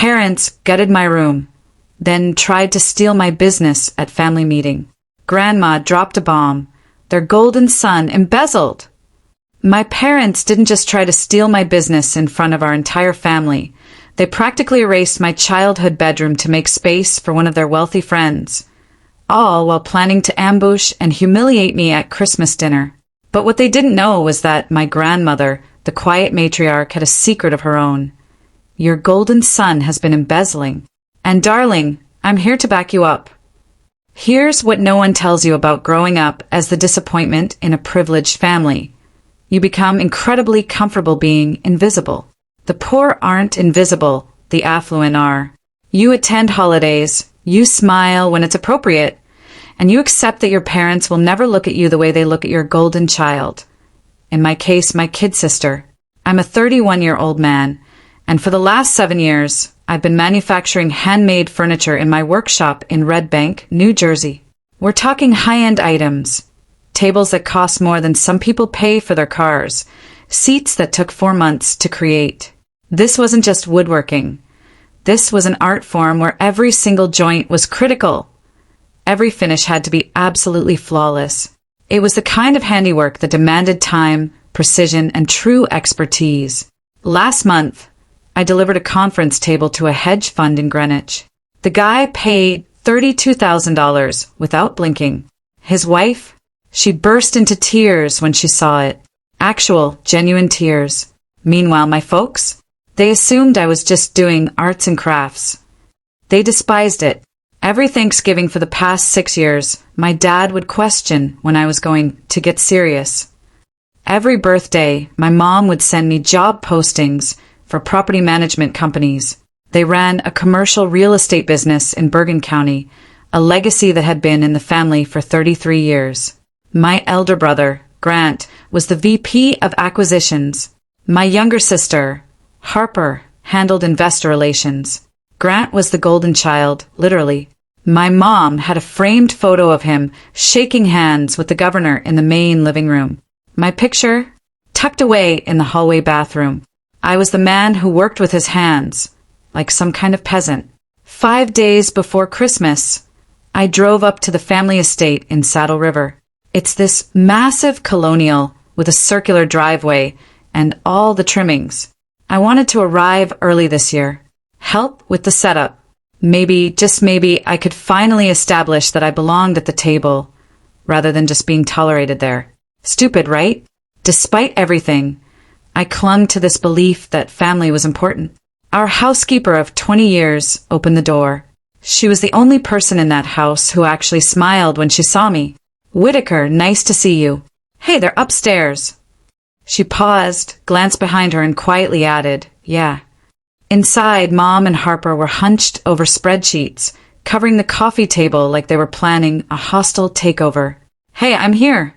parents gutted my room, then tried to steal my business at family meeting. Grandma dropped a bomb. Their golden son embezzled. My parents didn't just try to steal my business in front of our entire family. They practically erased my childhood bedroom to make space for one of their wealthy friends, all while planning to ambush and humiliate me at Christmas dinner. But what they didn't know was that my grandmother, the quiet matriarch, had a secret of her own. Your golden son has been embezzling. And darling, I'm here to back you up. Here's what no one tells you about growing up as the disappointment in a privileged family. You become incredibly comfortable being invisible. The poor aren't invisible, the affluent are. You attend holidays, you smile when it's appropriate, and you accept that your parents will never look at you the way they look at your golden child. In my case, my kid sister. I'm a 31-year-old man, and for the last 7 years, I've been manufacturing handmade furniture in my workshop in Red Bank, New Jersey. We're talking high-end items. Tables that cost more than some people pay for their cars. Seats that took 4 months to create. This wasn't just woodworking. This was an art form where every single joint was critical. Every finish had to be absolutely flawless. It was the kind of handiwork that demanded time, precision, and true expertise. Last month, I delivered a conference table to a hedge fund in Greenwich. The guy paid $32,000 without blinking. His wife? She burst into tears when she saw it. Actual, genuine tears. Meanwhile, my folks? They assumed I was just doing arts and crafts. They despised it. Every Thanksgiving for the past 6 years, my dad would question when I was going to get serious. Every birthday, my mom would send me job postings for property management companies. They ran a commercial real estate business in Bergen County, a legacy that had been in the family for 33 years. My elder brother, Grant, was the VP of acquisitions. My younger sister, Harper, handled investor relations. Grant was the golden child, literally. My mom had a framed photo of him shaking hands with the governor in the main living room. My picture? Tucked away in the hallway bathroom. I was the man who worked with his hands, like some kind of peasant. 5 days before Christmas, I drove up to the family estate in Saddle River. It's this massive colonial with a circular driveway and all the trimmings. I wanted to arrive early this year. Help with the setup. Maybe, just maybe, I could finally establish that I belonged at the table, rather than just being tolerated there. Stupid, right? Despite everything, I clung to this belief that family was important. Our housekeeper of 20 years opened the door. She was the only person in that house who actually smiled when she saw me. Whitaker, nice to see you. Hey, they're upstairs. She paused, glanced behind her, and quietly added, yeah. Inside, Mom and Harper were hunched over spreadsheets, covering the coffee table like they were planning a hostile takeover. Hey, I'm here,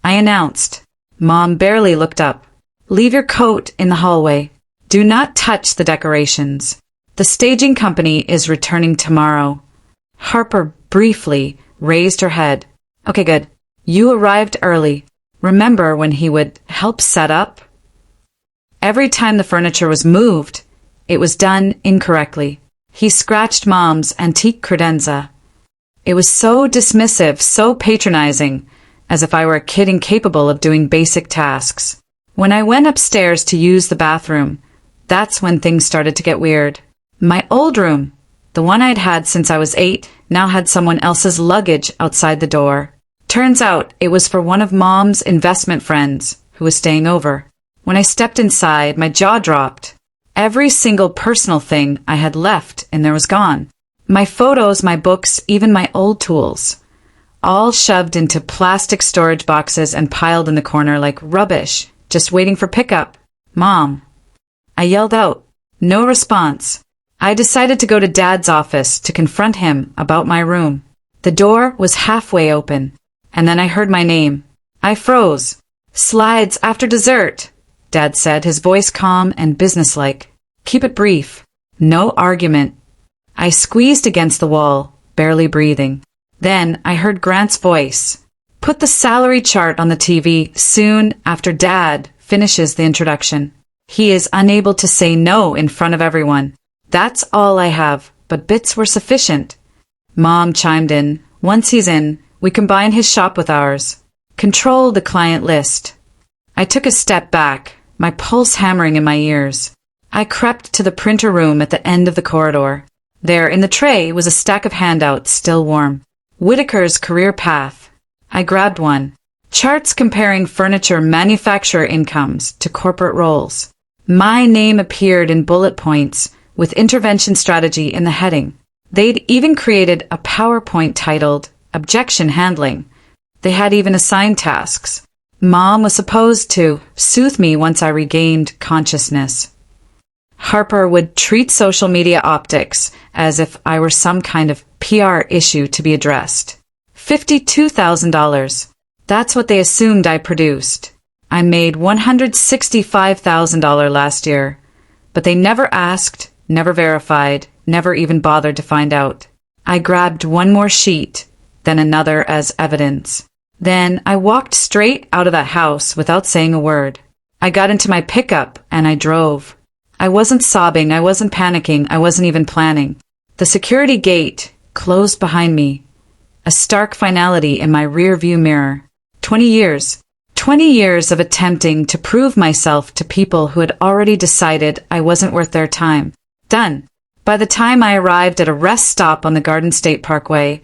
I announced. Mom barely looked up. Leave your coat in the hallway. Do not touch the decorations. The staging company is returning tomorrow. Harper briefly raised her head. Okay, good. You arrived early. Remember when he would help set up? Every time the furniture was moved, it was done incorrectly. He scratched Mom's antique credenza. It was so dismissive, so patronizing, as if I were a kid incapable of doing basic tasks. When I went upstairs to use the bathroom, that's when things started to get weird. My old room, the one I'd had since I was 8, now had someone else's luggage outside the door. Turns out it was for one of Mom's investment friends who was staying over. When I stepped inside, my jaw dropped. Every single personal thing I had left in there was gone. My photos, my books, even my old tools. All shoved into plastic storage boxes and piled in the corner like rubbish, just waiting for pickup. Mom. I yelled out. No response. I decided to go to Dad's office to confront him about my room. The door was halfway open, and then I heard my name. I froze. Slides after dessert, Dad said, his voice calm and businesslike. Keep it brief. No argument. I squeezed against the wall, barely breathing. Then I heard Grant's voice. Put the salary chart on the TV soon after Dad finishes the introduction. He is unable to say no in front of everyone. That's all I have, but bits were sufficient. Mom chimed in. Once he's in, we combine his shop with ours. Control the client list. I took a step back, my pulse hammering in my ears. I crept to the printer room at the end of the corridor. There, in the tray, was a stack of handouts, still warm. Whitaker's Career Path. I grabbed one. Charts comparing furniture manufacturer incomes to corporate roles. My name appeared in bullet points, with intervention strategy in the heading. They'd even created a PowerPoint titled Objection Handling. They had even assigned tasks. Mom was supposed to soothe me once I regained consciousness. Harper would treat social media optics as if I were some kind of PR issue to be addressed. $52,000. That's what they assumed I produced. I made $165,000 last year, but they never asked, never verified, never even bothered to find out. I grabbed one more sheet, then another as evidence. Then I walked straight out of that house without saying a word. I got into my pickup and I drove. I wasn't sobbing, I wasn't panicking, I wasn't even planning. The security gate closed behind me. A stark finality in my rear-view mirror. 20 years. 20 years of attempting to prove myself to people who had already decided I wasn't worth their time. Done. By the time I arrived at a rest stop on the Garden State Parkway,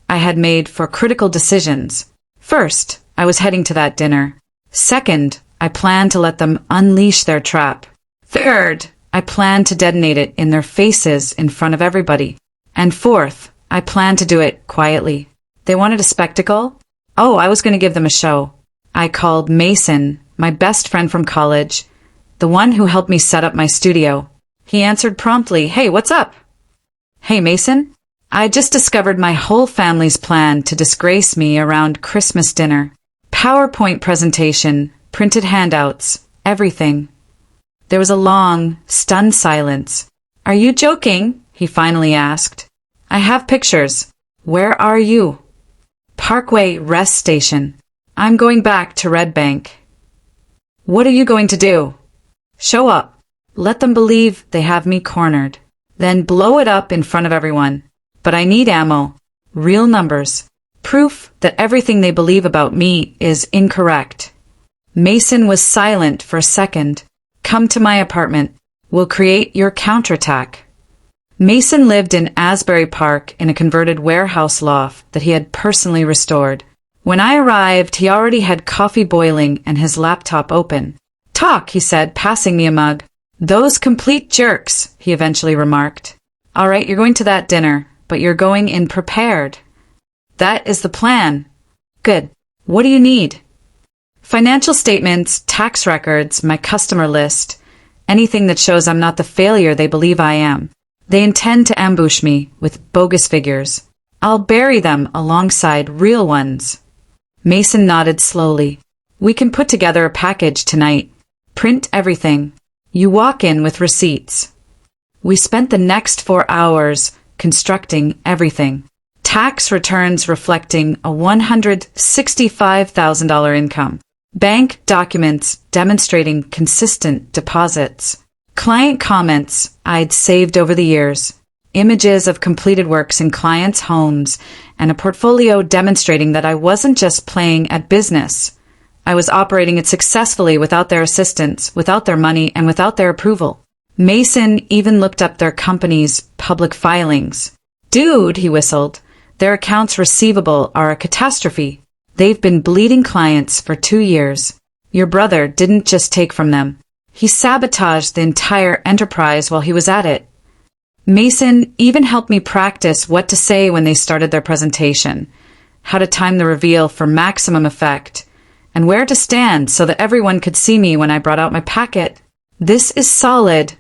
I had made 4 critical decisions. First, I was heading to that dinner. Second, I planned to let them unleash their trap. Third, I planned to detonate it in their faces in front of everybody. And fourth, I planned to do it quietly. They wanted a spectacle? Oh, I was going to give them a show. I called Mason, my best friend from college, the one who helped me set up my studio. He answered promptly, "Hey, what's up?" "Hey, Mason? I just discovered my whole family's plan to disgrace me around Christmas dinner. PowerPoint presentation, printed handouts, everything." There was a long, stunned silence. "Are you joking?" he finally asked. "I have pictures. Where are you?" "Parkway Rest Station. I'm going back to Red Bank." "What are you going to do?" "Show up. Let them believe they have me cornered. Then blow it up in front of everyone. But I need ammo. Real numbers. Proof that everything they believe about me is incorrect." Mason was silent for a second. "Come to my apartment. We'll create your counterattack." Mason lived in Asbury Park in a converted warehouse loft that he had personally restored. When I arrived, he already had coffee boiling and his laptop open. "Talk," he said, passing me a mug. "Those complete jerks," he eventually remarked. "All right, you're going to that dinner, but you're going in prepared." "That is the plan." "Good. What do you need?" "Financial statements, tax records, my customer list, anything that shows I'm not the failure they believe I am. They intend to ambush me with bogus figures. I'll bury them alongside real ones." Mason nodded slowly. "We can put together a package tonight. Print everything. You walk in with receipts." We spent the next 4 hours constructing everything. Tax returns reflecting a $165,000 income. Bank documents demonstrating consistent deposits. Client comments I'd saved over the years. Images of completed works in clients' homes, and a portfolio demonstrating that I wasn't just playing at business. I was operating it successfully without their assistance, without their money, and without their approval. Mason even looked up their company's public filings. "Dude," he whistled, "their accounts receivable are a catastrophe. They've been bleeding clients for 2 years. Your brother didn't just take from them. He sabotaged the entire enterprise while he was at it." Mason even helped me practice what to say when they started their presentation, how to time the reveal for maximum effect, and where to stand so that everyone could see me when I brought out my packet. "This is solid,"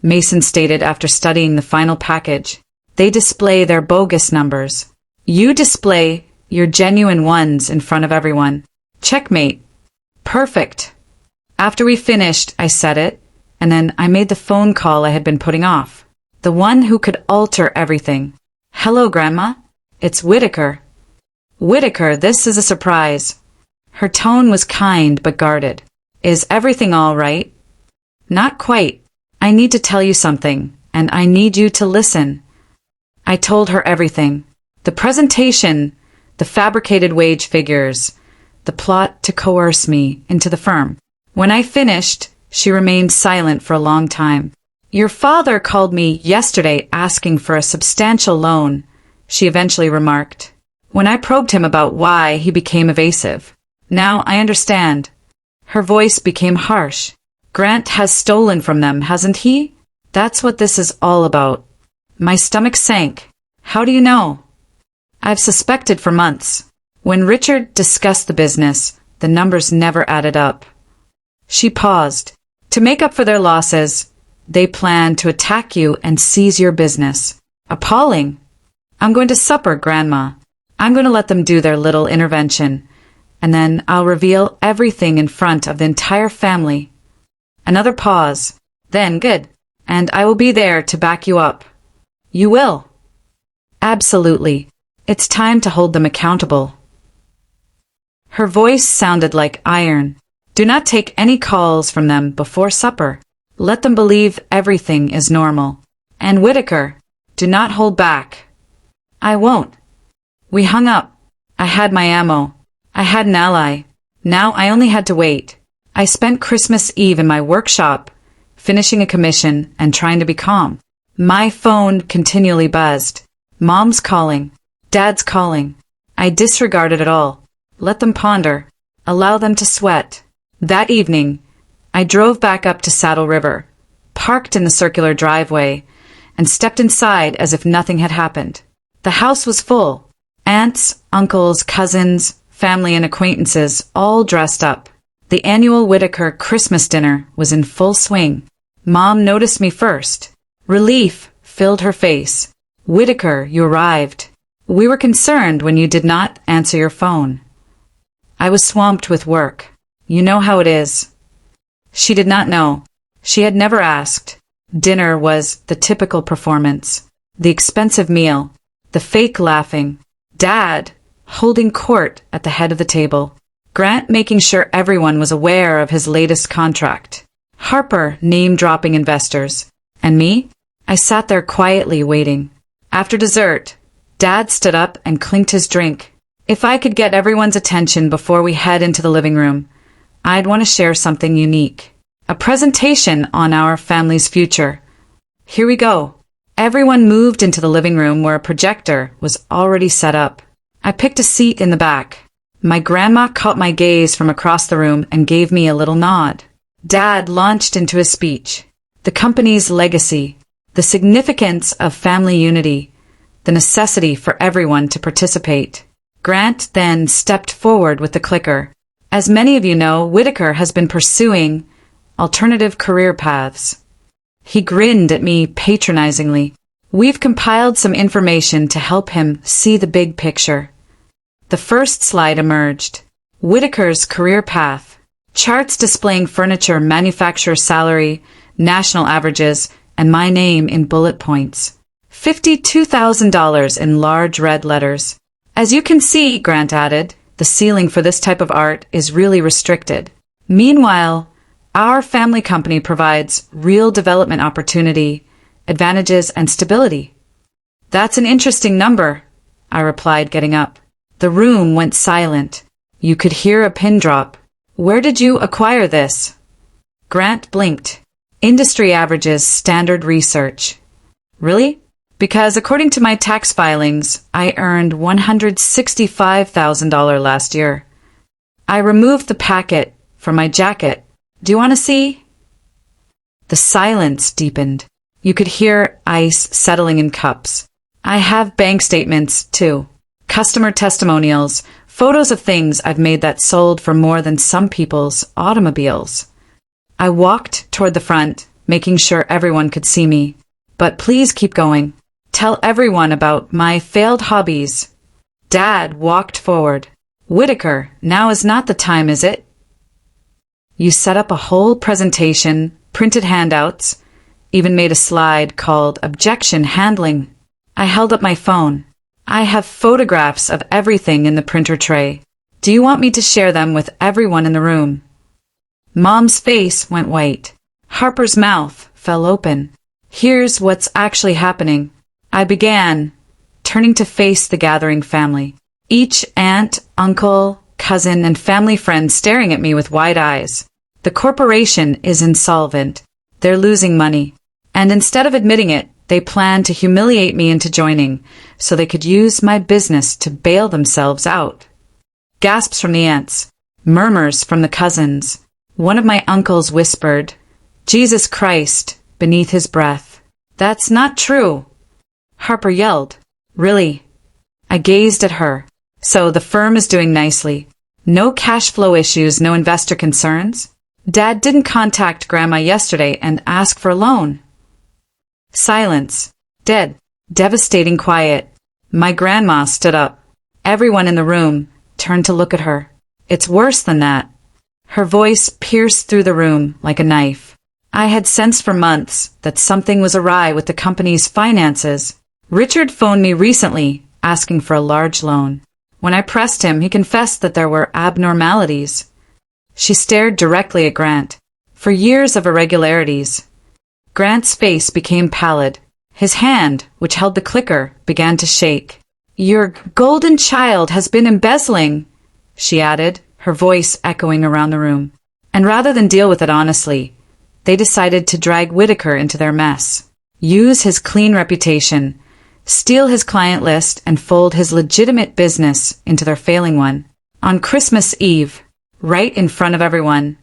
Mason stated after studying the final package. "They display their bogus numbers. You display your genuine ones in front of everyone. Checkmate." "Perfect." After we finished, I said it, and then I made the phone call I had been putting off. The one who could alter everything. "Hello, Grandma. It's Whitaker." "Whitaker, this is a surprise." Her tone was kind but guarded. "Is everything all right?" "Not quite. I need to tell you something. and I need you to listen." I told her everything. The presentation, the fabricated wage figures, the plot to coerce me into the firm. When I finished, she remained silent for a long time. "Your father called me yesterday asking for a substantial loan," she eventually remarked. When I probed him about why, he became evasive. "Now I understand." Her voice became harsh. "Grant has stolen from them, hasn't he? That's what this is all about." My stomach sank. "How do you know?" "I've suspected for months. When Richard discussed the business, the numbers never added up." She paused. "To make up for their losses, they plan to attack you and seize your business." Appalling. "I'm going to supper, Grandma. I'm going to let them do their little intervention, and then I'll reveal everything in front of the entire family." Another pause. Then, "Good. And I will be there to back you up." "You will?" "Absolutely. It's time to hold them accountable." Her voice sounded like iron. "Do not take any calls from them before supper. Let them believe everything is normal. And Whitaker, do not hold back." "I won't." We hung up. I had my ammo. I had an ally. Now I only had to wait. I spent Christmas Eve in my workshop, finishing a commission and trying to be calm. My phone continually buzzed. Mom's calling. Dad's calling. I disregarded it all. Let them ponder. Allow them to sweat. That evening, I drove back up to Saddle River, parked in the circular driveway, and stepped inside as if nothing had happened. The house was full. Aunts, uncles, cousins, family and acquaintances, all dressed up. The annual Whitaker Christmas dinner was in full swing. Mom noticed me first. Relief filled her face. "Whitaker, you arrived. We were concerned when you did not answer your phone." I was swamped with work. You know how it is. She did not know. She had never asked. Dinner was the typical performance. The expensive meal. The fake laughing. Dad holding court at the head of the table. Grant making sure everyone was aware of his latest contract. Harper name-dropping investors. And me? I sat there quietly waiting. After dessert, Dad stood up and clinked his drink. If I could get everyone's attention before we head into the living room, I'd want to share something unique. A presentation on our family's future. Here we go. Everyone moved into the living room where a projector was already set up. I picked a seat in the back. My grandma caught my gaze from across the room and gave me a little nod. Dad launched into his speech. The company's legacy, the significance of family unity, the necessity for everyone to participate. Grant then stepped forward with the clicker. As many of you know, Whitaker has been pursuing alternative career paths. He grinned at me patronizingly. "We've compiled some information to help him see the big picture." The first slide emerged. Whitaker's career path. Charts displaying furniture manufacturer salary, national averages, and my name in bullet points. $52,000 in large red letters. "As you can see," Grant added, "the ceiling for this type of art is really restricted. Meanwhile, our family company provides real development opportunity, advantages, and stability." "That's an interesting number," I replied, getting up. The room went silent. You could hear a pin drop. "Where did you acquire this?" Grant blinked. "Industry averages, standard research." "Really?" "Because according to my tax filings, I earned $165,000 last year." I removed the packet from my jacket. "Do you want to see?" The silence deepened. You could hear ice settling in cups. I have bank statements, too. Customer testimonials, photos of things I've made that sold for more than some people's automobiles. I walked toward the front, making sure everyone could see me. "But please keep going. Tell everyone about my failed hobbies." Dad walked forward. "Whitaker, now is not the time, is it? You set up a whole presentation, printed handouts, even made a slide called Objection Handling." I held up my phone. "I have photographs of everything in the printer tray. Do you want me to share them with everyone in the room?" Mom's face went white. Harper's mouth fell open. Here's what's actually happening. I began, turning to face the gathering family. Each aunt, uncle, cousin, and family friend staring at me with wide eyes. The corporation is insolvent. They're losing money. And instead of admitting it, they plan to humiliate me into joining, so they could use my business to bail themselves out. Gasps from the aunts. Murmurs from the cousins. One of my uncles whispered, "Jesus Christ," beneath his breath. "That's not true." Harper yelled, "Really?" I gazed at her. So the firm is doing nicely. No cash flow issues, no investor concerns? Dad didn't contact Grandma yesterday and ask for a loan. Silence. Dead. Devastating quiet. My grandma stood up. Everyone in the room turned to look at her. "It's worse than that." Her voice pierced through the room like a knife. I had sensed for months that something was awry with the company's finances. Richard phoned me recently, asking for a large loan. When I pressed him, he confessed that there were abnormalities. She stared directly at Grant. For years of irregularities. Grant's face became pallid. His hand, which held the clicker, began to shake. "Your golden child has been embezzling," she added, her voice echoing around the room. And rather than deal with it honestly, they decided to drag Whitaker into their mess. Use his clean reputation, steal his client list, and fold his legitimate business into their failing one. On Christmas Eve, right in front of everyone,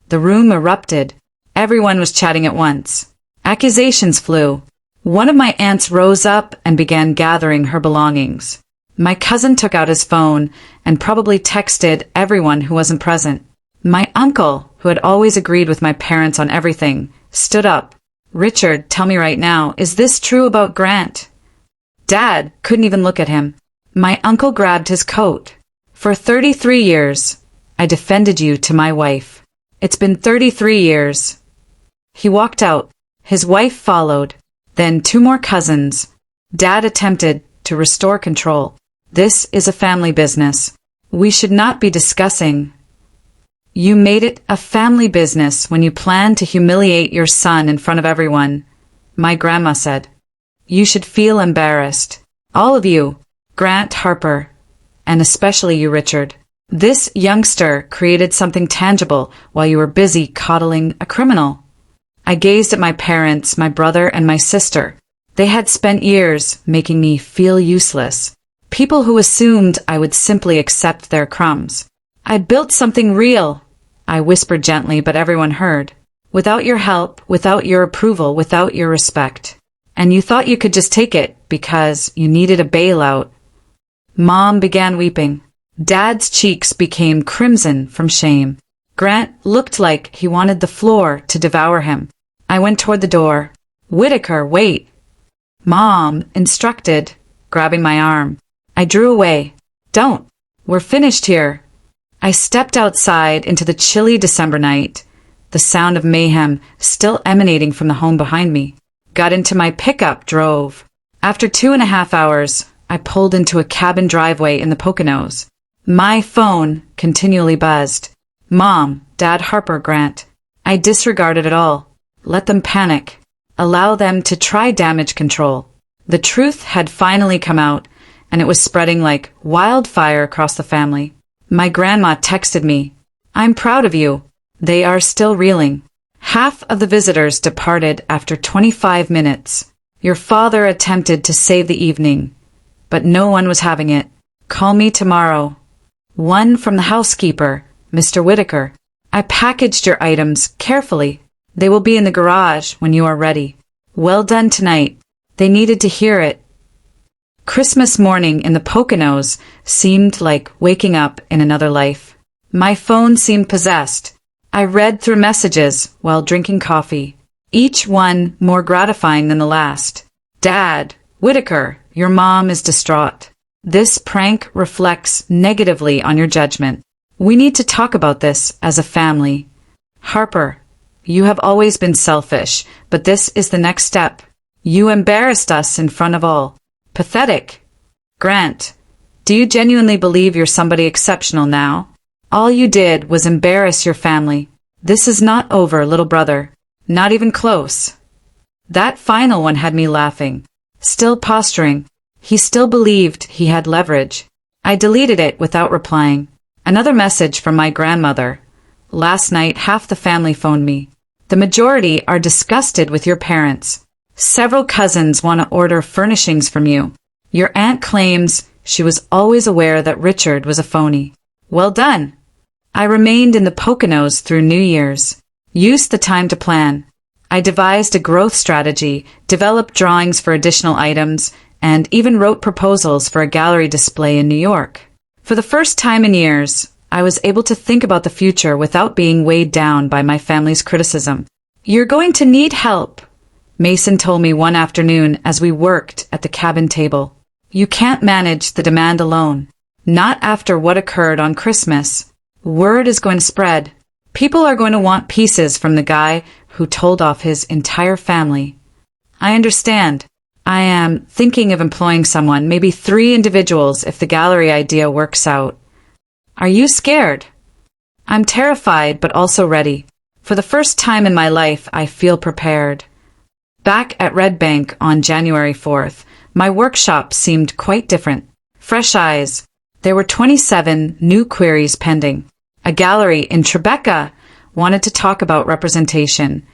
the room erupted. Everyone was chatting at once. Accusations flew. One of my aunts rose up and began gathering her belongings. My cousin took out his phone and probably texted everyone who wasn't present. My uncle, who had always agreed with my parents on everything, stood up. "Richard, tell me right now, is this true about Grant?" Dad couldn't even look at him. My uncle grabbed his coat. "For 33 years, I defended you to my wife. It's been 33 years. He walked out. His wife followed. Then 2 more cousins. Dad attempted to restore control. "This is a family business. We should not be discussing." "You made it a family business when you planned to humiliate your son in front of everyone," my grandma said. "You should feel embarrassed. All of you, Grant, Harper, and especially you, Richard. This youngster created something tangible while you were busy coddling a criminal." I gazed at my parents, my brother, and my sister. They had spent years making me feel useless. People who assumed I would simply accept their crumbs. "I built something real," I whispered gently, but everyone heard. "Without your help, without your approval, without your respect. And you thought you could just take it because you needed a bailout." Mom began weeping. Dad's cheeks became crimson from shame. Grant looked like he wanted the floor to devour him. I went toward the door. "Whitaker, wait." Mom instructed, grabbing my arm. I drew away. "Don't. We're finished here." I stepped outside into the chilly December night, the sound of mayhem still emanating from the home behind me. Got into my pickup, drove. After 2.5 hours, I pulled into a cabin driveway in the Poconos. My phone continually buzzed. Mom, Dad, Harper, Grant. I disregarded it all. Let them panic. Allow them to try damage control. The truth had finally come out, and it was spreading like wildfire across the family. My grandma texted me, "I'm proud of you." They are still reeling. Half of the visitors departed after 25 minutes. Your father attempted to save the evening, but no one was having it. Call me tomorrow. One from the housekeeper, Mr. Whitaker. I packaged your items carefully. They will be in the garage when you are ready. Well done tonight. They needed to hear it. Christmas morning in the Poconos seemed like waking up in another life. My phone seemed possessed. I read through messages while drinking coffee, each one more gratifying than the last. Dad, Whitaker, your mom is distraught. This prank reflects negatively on your judgment. We need to talk about this as a family. Harper, you have always been selfish, but this is the next step. You embarrassed us in front of all. Pathetic. Grant, do you genuinely believe you're somebody exceptional now? All you did was embarrass your family. This is not over, little brother. Not even close. That final one had me laughing. Still posturing. He still believed he had leverage. I deleted it without replying. Another message from my grandmother. Last night, half the family phoned me. The majority are disgusted with your parents. Several cousins want to order furnishings from you. Your aunt claims she was always aware that Richard was a phony. Well done. I remained in the Poconos through New Year's. Used the time to plan. I devised a growth strategy, developed drawings for additional items, and even wrote proposals for a gallery display in New York. For the first time in years, I was able to think about the future without being weighed down by my family's criticism. You're going to need help, Mason told me one afternoon as we worked at the cabin table. You can't manage the demand alone. Not after what occurred on Christmas. Word is going to spread. People are going to want pieces from the guy who told off his entire family. I understand. I am thinking of employing someone, maybe 3 individuals if the gallery idea works out. Are you scared? I'm terrified but also ready. For the first time in my life, I feel prepared. Back at Red Bank on January 4th, my workshop seemed quite different. Fresh eyes. There were 27 new queries pending. A gallery in Tribeca wanted to talk about representation,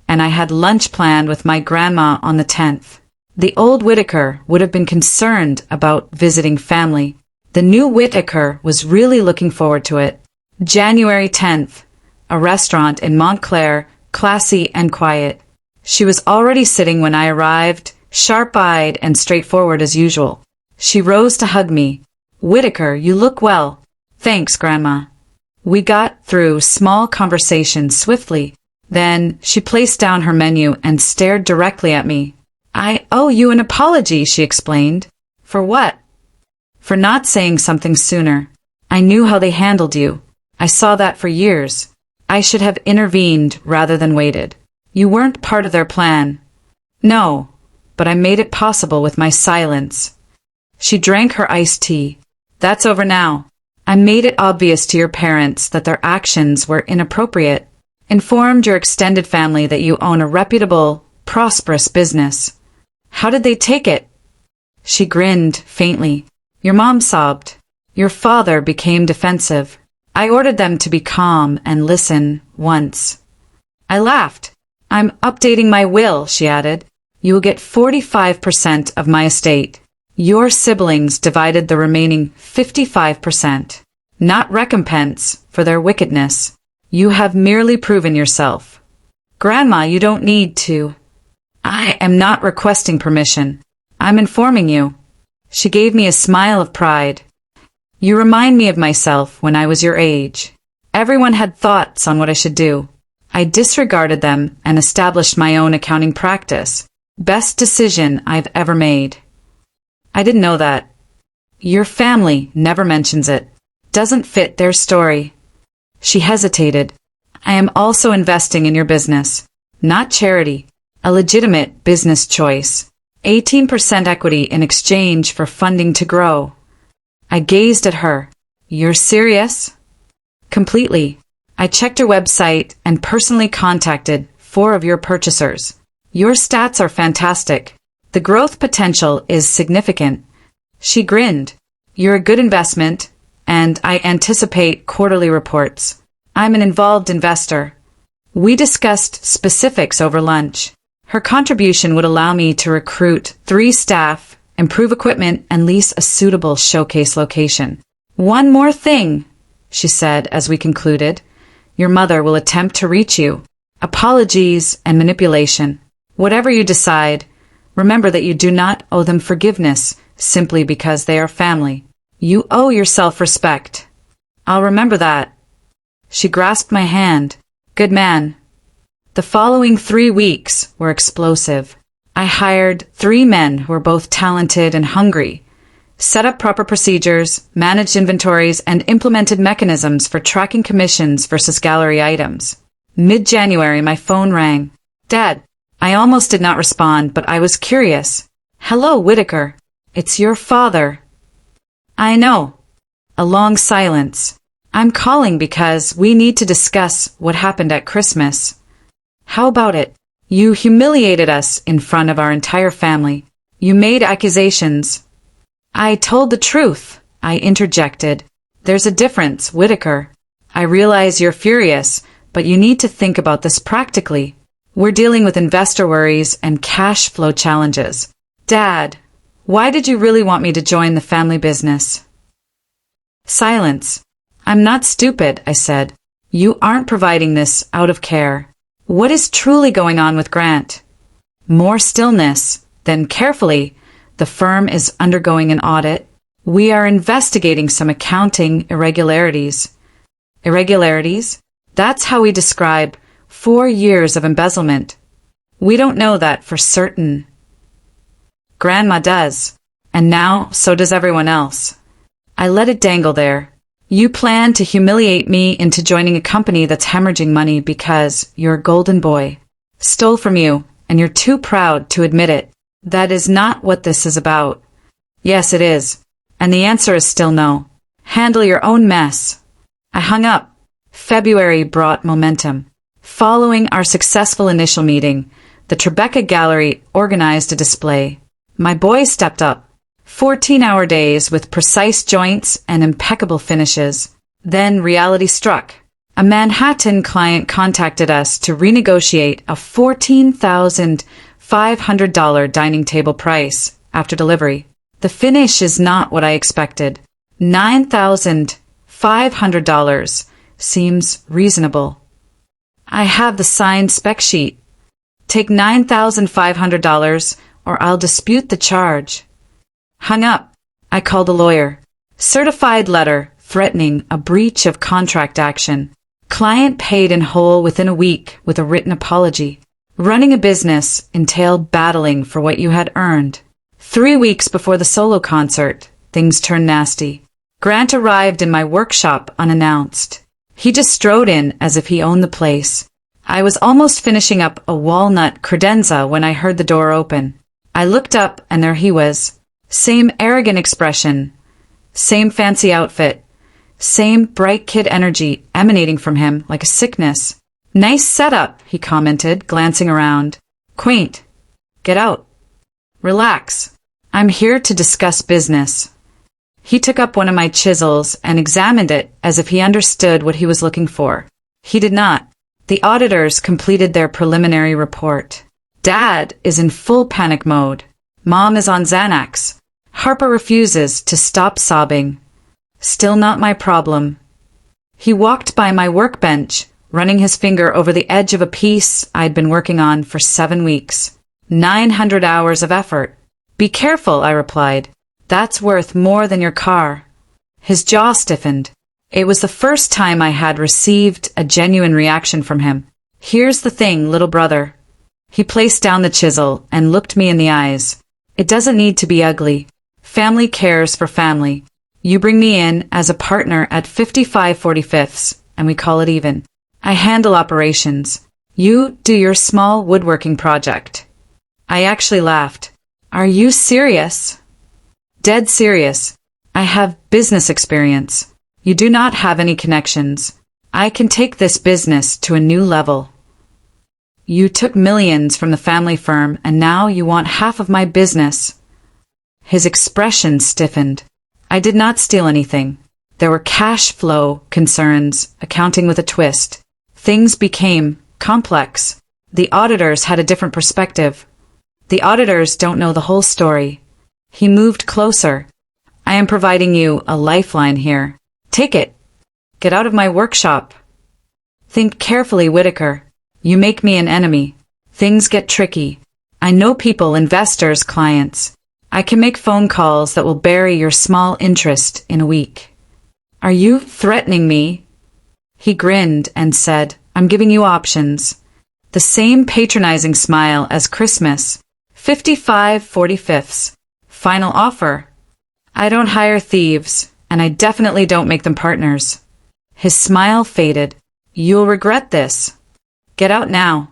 and I had lunch planned with my grandma on the 10th. The old Whitaker would have been concerned about visiting family. The new Whitaker was really looking forward to it. January 10th, a restaurant in Montclair, classy and quiet. She was already sitting when I arrived, sharp-eyed and straightforward as usual. She rose to hug me. Whitaker, you look well. Thanks, Grandma. We got through small conversations swiftly. Then she placed down her menu and stared directly at me. I owe you an apology, she explained. For what? For not saying something sooner. I knew how they handled you. I saw that for years. I should have intervened rather than waited. You weren't part of their plan. No, but I made it possible with my silence. She drank her iced tea. That's over now. I made it obvious to your parents that their actions were inappropriate. Informed your extended family that you own a reputable, prosperous business. How did they take it? She grinned faintly. Your mom sobbed. Your father became defensive. I ordered them to be calm and listen once. I laughed. I'm updating my will, she added. You will get 45% of my estate. Your siblings divided the remaining 55%. Not recompense for their wickedness. You have merely proven yourself. Grandma, you don't need to. I am not requesting permission. I'm informing you. She gave me a smile of pride. You remind me of myself when I was your age. Everyone had thoughts on what I should do. I disregarded them and established my own accounting practice. Best decision I've ever made. I didn't know that. Your family never mentions it. Doesn't fit their story. She hesitated. I am also investing in your business. Not charity. A legitimate business choice. 18% equity in exchange for funding to grow. I gazed at her. You're serious? Completely. I checked your website and personally contacted 4 of your purchasers. Your stats are fantastic. The growth potential is significant. She grinned. You're a good investment, and I anticipate quarterly reports. I'm an involved investor. We discussed specifics over lunch. Her contribution would allow me to recruit 3 staff, improve equipment, and lease a suitable showcase location. One more thing, she said as we concluded. Your mother will attempt to reach you. Apologies and manipulation. Whatever you decide, remember that you do not owe them forgiveness simply because they are family. You owe yourself respect. I'll remember that. She grasped my hand. Good man. The following 3 weeks were explosive. I hired 3 men who were both talented and hungry, set up proper procedures, managed inventories, and implemented mechanisms for tracking commissions versus gallery items. Mid-January, my phone rang. Dad. I almost did not respond, but I was curious. Hello, Whitaker. It's your father. I know. A long silence. I'm calling because we need to discuss what happened at Christmas. How about it? You humiliated us in front of our entire family. You made accusations. I told the truth, I interjected. There's a difference, Whitaker. I realize you're furious, but you need to think about this practically. We're dealing with investor worries and cash flow challenges. Dad, why did you really want me to join the family business? Silence. I'm not stupid, I said. You aren't providing this out of care. What is truly going on with Grant? More stillness. Then carefully, the firm is undergoing an audit. We are investigating some accounting irregularities. Irregularities? That's how we describe 4 years of embezzlement. We don't know that for certain. Grandma does. And now, so does everyone else. I let it dangle there. You plan to humiliate me into joining a company that's hemorrhaging money because your golden boy stole from you and you're too proud to admit it. That is not what this is about. Yes, it is. And the answer is still no. Handle your own mess. I hung up. February brought momentum. Following our successful initial meeting, the Tribeca Gallery organized a display. My boy stepped up. 14-hour days with precise joints and impeccable finishes. Then reality struck. A Manhattan client contacted us to renegotiate a $14,500 dining table price after delivery. The finish is not what I expected. $9,500 seems reasonable. I have the signed spec sheet. Take $9,500 or I'll dispute the charge. Hung up. I called a lawyer. Certified letter threatening a breach of contract action. Client paid in whole within a week with a written apology. Running a business entailed battling for what you had earned. 3 weeks before the solo concert, things turned nasty. Grant arrived in my workshop unannounced. He just strode in as if he owned the place. I was almost finishing up a walnut credenza when I heard the door open. I looked up and there he was. Same arrogant expression. Same fancy outfit. Same bright kid energy emanating from him like a sickness. Nice setup, he commented, glancing around. Quaint. Get out. Relax. I'm here to discuss business. He took up one of my chisels and examined it as if he understood what he was looking for. He did not. The auditors completed their preliminary report. Dad is in full panic mode. Mom is on Xanax. Harper refuses to stop sobbing. Still not my problem. He walked by my workbench, running his finger over the edge of a piece I'd been working on for 7 weeks. 900 hours of effort. Be careful, I replied. That's worth more than your car. His jaw stiffened. It was the first time I had received a genuine reaction from him. Here's the thing, little brother. He placed down the chisel and looked me in the eyes. It doesn't need to be ugly. Family cares for family. You bring me in as a partner at 55/45, and we call it even. I handle operations. You do your small woodworking project. I actually laughed. Are you serious? Dead serious. I have business experience. You do not have any connections. I can take this business to a new level. You took millions from the family firm and now you want half of my business. His expression stiffened. I did not steal anything. There were cash flow concerns, accounting with a twist. Things became complex. The auditors had a different perspective. The auditors don't know the whole story. He moved closer. I am providing you a lifeline here. Take it. Get out of my workshop. Think carefully, Whitaker. You make me an enemy. Things get tricky. I know people, investors, clients. I can make phone calls that will bury your small interest in a week. Are you threatening me? He grinned and said, I'm giving you options. The same patronizing smile as Christmas. 55/45. Final offer. I don't hire thieves, and I definitely don't make them partners. His smile faded. You'll regret this. Get out now.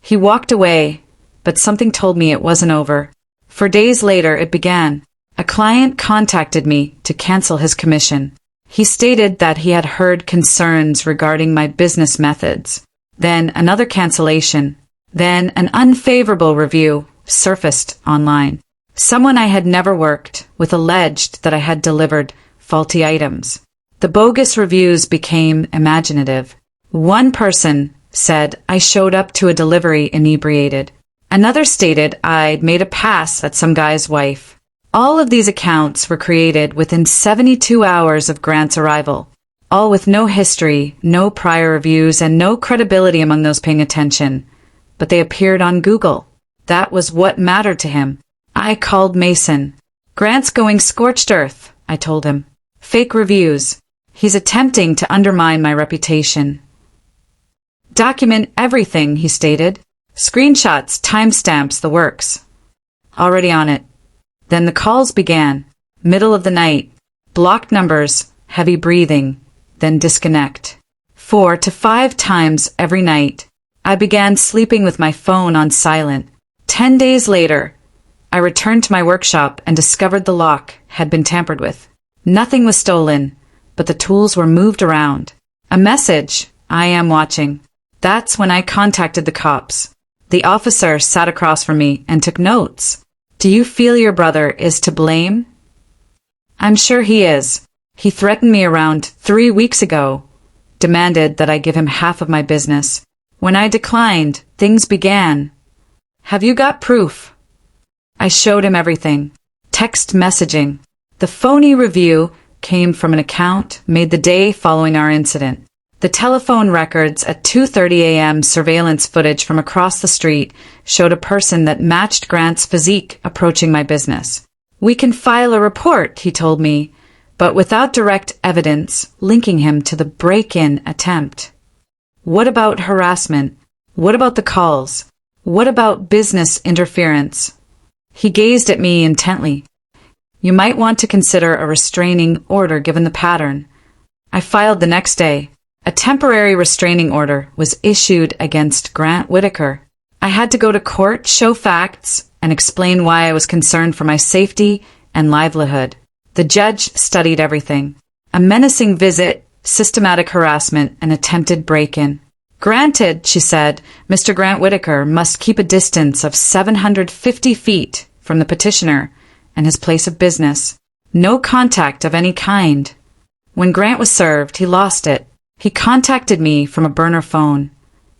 He walked away, but something told me it wasn't over. For days later it began. A client contacted me to cancel his commission. He stated that he had heard concerns regarding my business methods. Then another cancellation. Then an unfavorable review surfaced online. Someone I had never worked with alleged that I had delivered faulty items. The bogus reviews became imaginative. One person said I showed up to a delivery inebriated. Another stated I'd made a pass at some guy's wife. All of these accounts were created within 72 hours of Grant's arrival, all with no history, no prior reviews, and no credibility among those paying attention. But they appeared on Google. That was what mattered to him. I called Mason. Grant's going scorched earth, I told him. Fake reviews. He's attempting to undermine my reputation. Document everything, he stated. Screenshots, timestamps, the works. Already on it. Then the calls began. Middle of the night. Blocked numbers, heavy breathing, then disconnect. 4 to 5 times every night. I began sleeping with my phone on silent. 10 days later, I returned to my workshop and discovered the lock had been tampered with. Nothing was stolen, but the tools were moved around. A message, I am watching. That's when I contacted the cops. The officer sat across from me and took notes. Do you feel your brother is to blame? I'm sure he is. He threatened me around 3 weeks ago, demanded that I give him half of my business. When I declined, things began. Have you got proof? I showed him everything. Text messaging. The phony review came from an account made the day following our incident. The telephone records at 2:30 a.m. surveillance footage from across the street showed a person that matched Grant's physique approaching my business. We can file a report, he told me, but without direct evidence linking him to the break-in attempt. What about harassment? What about the calls? What about business interference? He gazed at me intently. You might want to consider a restraining order given the pattern. I filed the next day. A temporary restraining order was issued against Grant Whitaker. I had to go to court, show facts, and explain why I was concerned for my safety and livelihood. The judge studied everything. A menacing visit, systematic harassment, and attempted break-in. Granted, she said, Mr. Grant Whitaker must keep a distance of 750 feet from the petitioner and his place of business. No contact of any kind. When Grant was served, he lost it. He contacted me from a burner phone,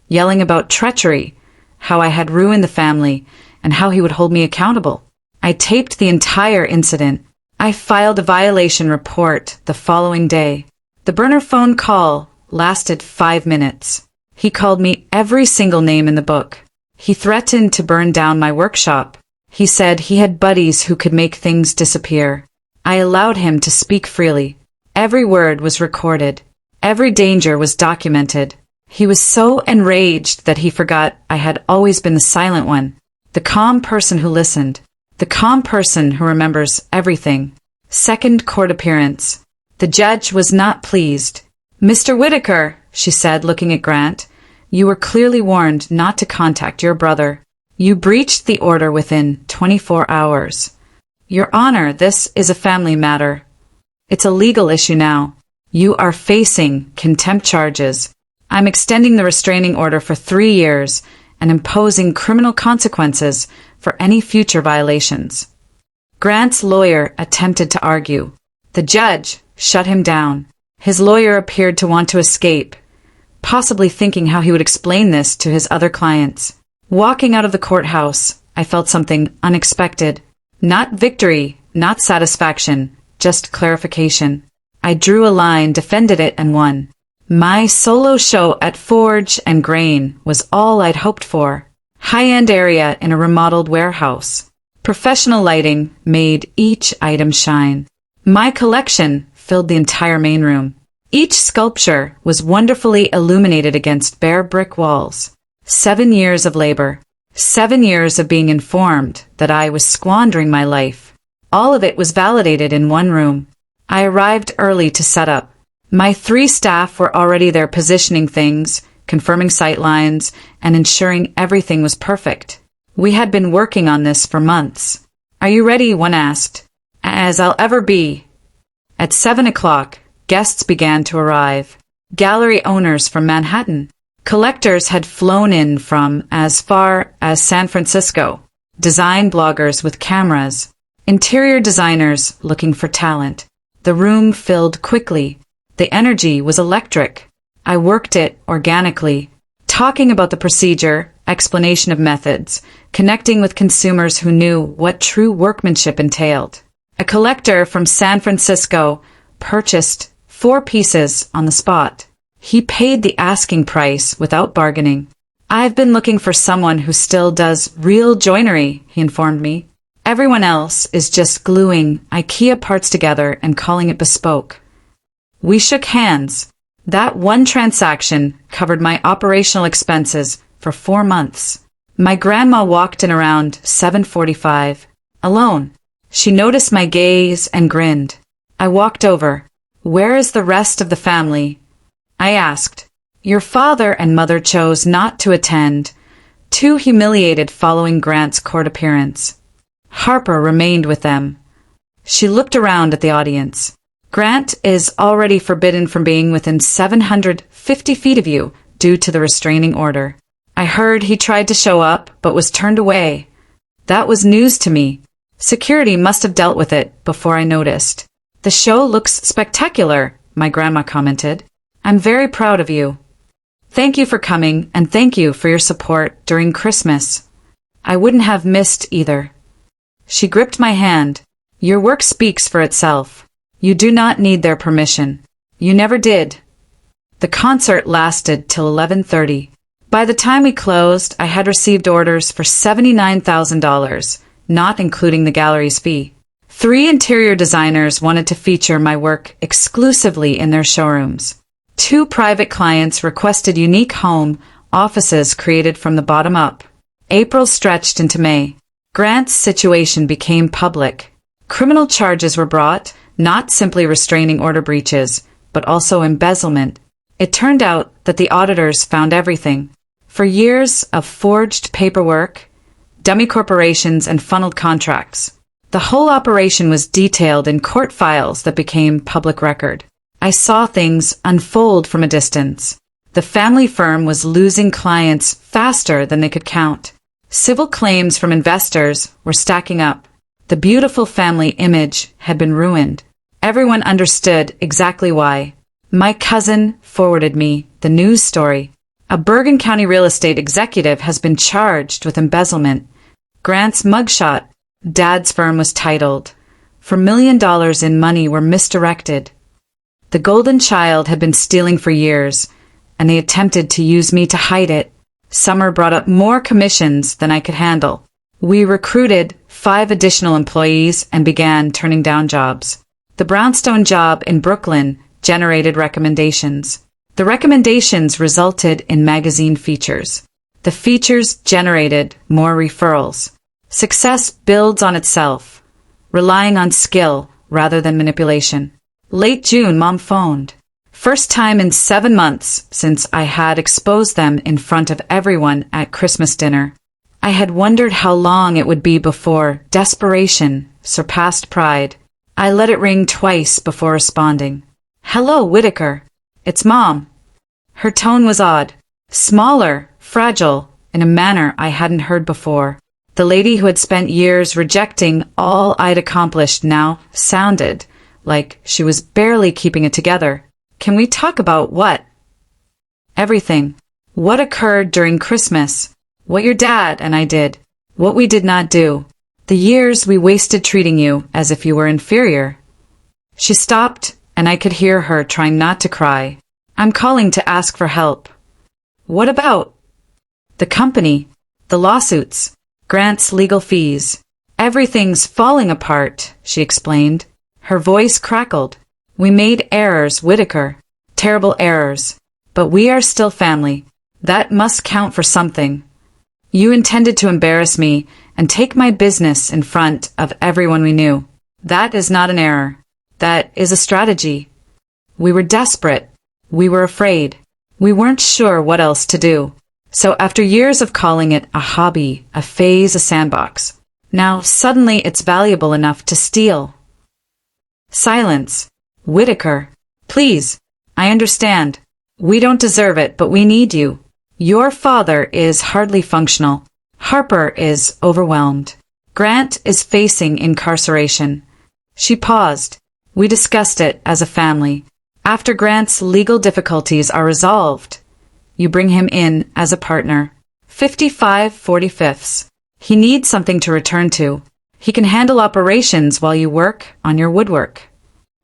yelling about treachery, how I had ruined the family, and how he would hold me accountable. I taped the entire incident. I filed a violation report the following day. The burner phone call lasted 5 minutes. He called me every single name in the book. He threatened to burn down my workshop. He said he had buddies who could make things disappear. I allowed him to speak freely. Every word was recorded. Every danger was documented. He was so enraged that he forgot I had always been the silent one, the calm person who listened, the calm person who remembers everything. Second court appearance. The judge was not pleased. Mr. Whitaker, she said, looking at Grant, you were clearly warned not to contact your brother. You breached the order within 24 hours. Your Honor, this is a family matter. It's a legal issue now. You are facing contempt charges. I'm extending the restraining order for 3 years and imposing criminal consequences for any future violations. Grant's lawyer attempted to argue. The judge shut him down. His lawyer appeared to want to escape, possibly thinking how he would explain this to his other clients. Walking out of the courthouse, I felt something unexpected. Not victory, not satisfaction, just clarification. I drew a line, defended it, and won. My solo show at Forge and Grain was all I'd hoped for. High-end area in a remodeled warehouse. Professional lighting made each item shine. My collection filled the entire main room. Each sculpture was wonderfully illuminated against bare brick walls. 7 years of labor. 7 years of being informed that I was squandering my life. All of it was validated in one room. I arrived early to set up. My 3 staff were already there positioning things, confirming sight lines, and ensuring everything was perfect. We had been working on this for months. Are you ready? One asked. As I'll ever be. At 7 o'clock, guests began to arrive. Gallery owners from Manhattan. Collectors had flown in from as far as San Francisco, design bloggers with cameras, interior designers looking for talent. The room filled quickly. The energy was electric. I worked it organically, talking about the procedure, explanation of methods, connecting with consumers who knew what true workmanship entailed. A collector from San Francisco purchased 4 pieces on the spot. He paid the asking price without bargaining. I've been looking for someone who still does real joinery, he informed me. Everyone else is just gluing IKEA parts together and calling it bespoke. We shook hands. That one transaction covered my operational expenses for 4 months. My grandma walked in around 7:45, alone. She noticed my gaze and grinned. I walked over. Where is the rest of the family? I asked. Your father and mother chose not to attend, too humiliated following Grant's court appearance. Harper remained with them. She looked around at the audience. Grant is already forbidden from being within 750 feet of you due to the restraining order. I heard he tried to show up, but was turned away. That was news to me. Security must have dealt with it before I noticed. The show looks spectacular, my grandma commented. I'm very proud of you. Thank you for coming, and thank you for your support during Christmas. I wouldn't have missed either. She gripped my hand. Your work speaks for itself. You do not need their permission. You never did. The concert lasted till 11:30. By the time we closed, I had received orders for $79,000, not including the gallery's fee. 3 interior designers wanted to feature my work exclusively in their showrooms. 2 private clients requested unique home offices created from the bottom up. April stretched into May. Grant's situation became public. Criminal charges were brought, not simply restraining order breaches, but also embezzlement. It turned out that the auditors found everything. For years of forged paperwork, dummy corporations, and funneled contracts. The whole operation was detailed in court files that became public record. I saw things unfold from a distance. The family firm was losing clients faster than they could count. Civil claims from investors were stacking up. The beautiful family image had been ruined. Everyone understood exactly why. My cousin forwarded me the news story. A Bergen County real estate executive has been charged with embezzlement. Grant's mugshot, Dad's firm was titled. For $1 million in money were misdirected. The golden child had been stealing for years, and they attempted to use me to hide it. Summer brought up more commissions than I could handle. We recruited 5 additional employees and began turning down jobs. The brownstone job in Brooklyn generated recommendations. The recommendations resulted in magazine features. The features generated more referrals. Success builds on itself, relying on skill rather than manipulation. Late June, Mom phoned. First time in 7 months since I had exposed them in front of everyone at Christmas dinner. I had wondered how long it would be before desperation surpassed pride. I let it ring twice before responding. Hello, Whitaker. It's Mom. Her tone was odd, smaller, fragile, in a manner I hadn't heard before. The lady who had spent years rejecting all I'd accomplished now sounded like she was barely keeping it together. Can we talk about what? Everything. What occurred during Christmas. What your dad and I did. What we did not do. The years we wasted treating you as if you were inferior. She stopped, and I could hear her trying not to cry. I'm calling to ask for help. What about? The company. The lawsuits. Grant's legal fees. Everything's falling apart, she explained. Her voice crackled. We made errors, Whitaker. Terrible errors. But we are still family. That must count for something. You intended to embarrass me and take my business in front of everyone we knew. That is not an error. That is a strategy. We were desperate. We were afraid. We weren't sure what else to do. So after years of calling it a hobby, a phase, a sandbox, now suddenly it's valuable enough to steal. Silence. Whitaker. Please. I understand. We don't deserve it, but we need you. Your father is hardly functional. Harper is overwhelmed. Grant is facing incarceration. She paused. We discussed it as a family. After Grant's legal difficulties are resolved, you bring him in as a partner. 55/45. He needs something to return to. He can handle operations while you work on your woodwork.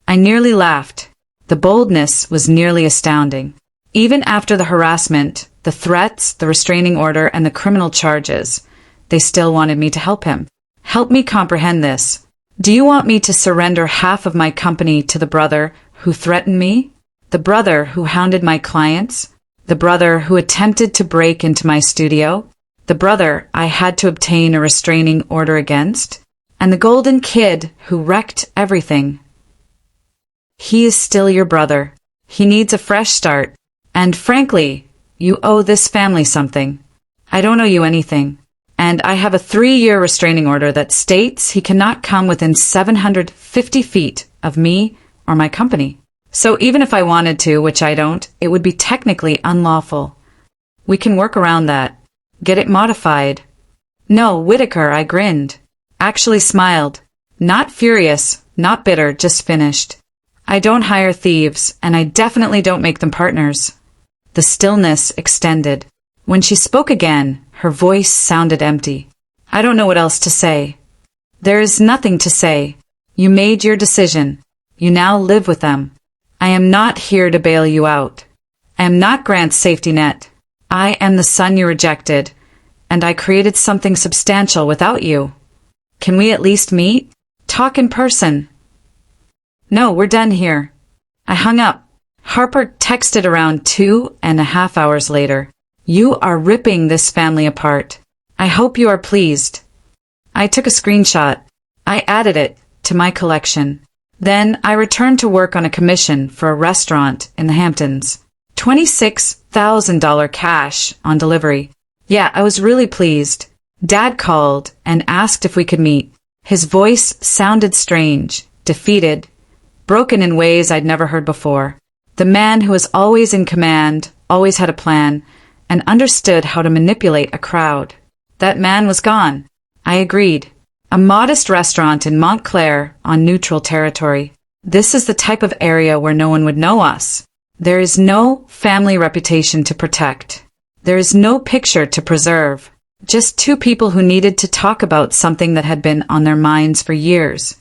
I nearly laughed. The boldness was nearly astounding. Even after the harassment, the threats, the restraining order, and the criminal charges, they still wanted me to help him. Help me comprehend this. Do you want me to surrender half of my company to the brother who threatened me? The brother who hounded my clients? The brother who attempted to break into my studio? The brother I had to obtain a restraining order against? And the golden kid who wrecked everything? He is still your brother. He needs a fresh start. And frankly, you owe this family something. I don't owe you anything. And I have a 3-year restraining order that states he cannot come within 750 feet of me or my company. So even if I wanted to, which I don't, it would be technically unlawful. We can work around that. Get it modified. No, Whitaker, I grinned. Actually smiled. Not furious, not bitter, just finished. I don't hire thieves, and I definitely don't make them partners. The stillness extended. When she spoke again, her voice sounded empty. I don't know what else to say. There is nothing to say. You made your decision. You now live with them. I am not here to bail you out. I am not Grant's safety net. I am the son you rejected, and I created something substantial without you. Can we at least meet? Talk in person? No, we're done here. I hung up. Harper texted around 2.5 hours later. You are ripping this family apart. I hope you are pleased. I took a screenshot. I added it to my collection. Then I returned to work on a commission for a restaurant in the Hamptons. $26,000 cash on delivery. Yeah, I was really pleased. Dad called and asked if we could meet. His voice sounded strange, defeated, broken in ways I'd never heard before. The man who was always in command, always had a plan, and understood how to manipulate a crowd. That man was gone. I agreed. A modest restaurant in Montclair on neutral territory. This is the type of area where no one would know us. There is no family reputation to protect. There is no picture to preserve. Just two people who needed to talk about something that had been on their minds for years.